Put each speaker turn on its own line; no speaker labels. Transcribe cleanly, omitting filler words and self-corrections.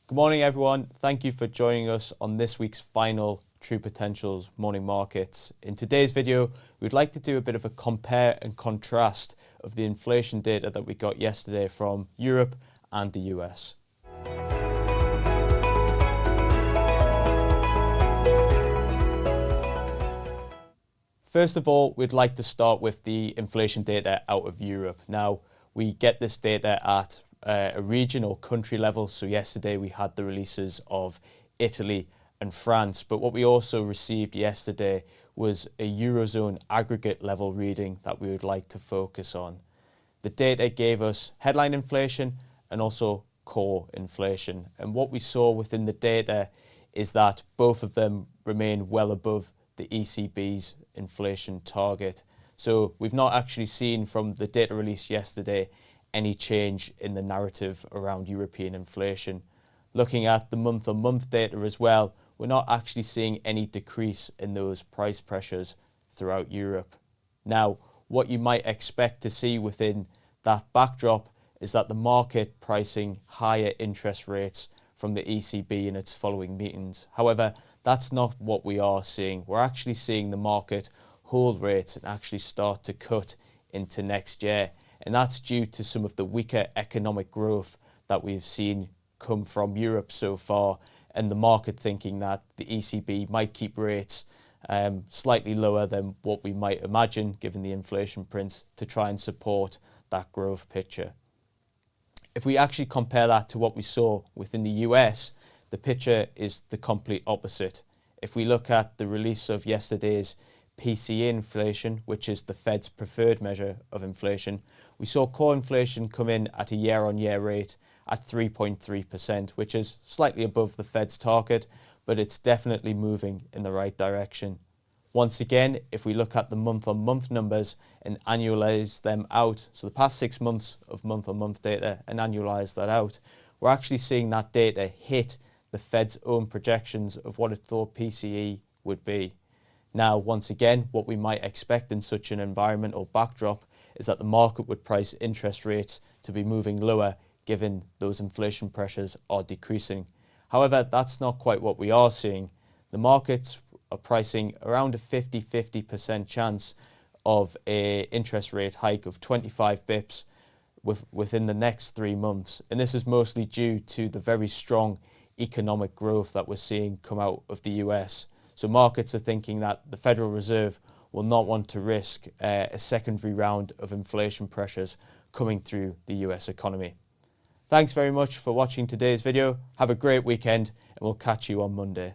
Good morning, everyone. Thank you for joining us on this week's final True Potentials Morning Markets. In today's video, we'd like to do a bit of a compare and contrast of the inflation data that we got yesterday from Europe and the US. First of all, we'd like to start with the inflation data out of Europe. Now, we get this data at a region or country level. So yesterday we had the releases of Italy and France, but what we also received yesterday was a Eurozone aggregate level reading that we would like to focus on. The data gave us headline inflation and also core inflation. And what we saw within the data is that both of them remain well above the ECB's inflation target. So we've not actually seen from the data release yesterday any change in the narrative around European inflation. Looking at the month-on-month data as well, we're not actually seeing any decrease in those price pressures throughout Europe. Now, what you might expect to see within that backdrop is that the market pricing higher interest rates from the ECB in its following meetings. However, that's not what we are seeing. We're actually seeing the market hold rates and actually start to cut into next year. And that's due to some of the weaker economic growth that we've seen come from Europe so far, and the market thinking that the ECB might keep rates slightly lower than what we might imagine given the inflation prints to try and support that growth picture. If we actually compare that to what we saw within the US, the picture is the complete opposite. If we look at the release of yesterday's PCE inflation, which is the Fed's preferred measure of inflation, we saw core inflation come in at a year-on-year rate at 3.3%, which is slightly above the Fed's target, but it's definitely moving in the right direction. Once again, if we look at the month-on-month numbers and annualize them out, so the past 6 months of month-on-month data and annualize that out, we're actually seeing that data hit the Fed's own projections of what it thought PCE would be. Now, once again, what we might expect in such an environment or backdrop is that the market would price interest rates to be moving lower given those inflation pressures are decreasing. However, that's not quite what we are seeing. The markets are pricing around a 50-50% chance of an interest rate hike of 25 bips within the next 3 months. And this is mostly due to the very strong economic growth that we're seeing come out of the US. So markets are thinking that the Federal Reserve will not want to risk a secondary round of inflation pressures coming through the US economy. Thanks very much for watching today's video. Have a great weekend and we'll catch you on Monday.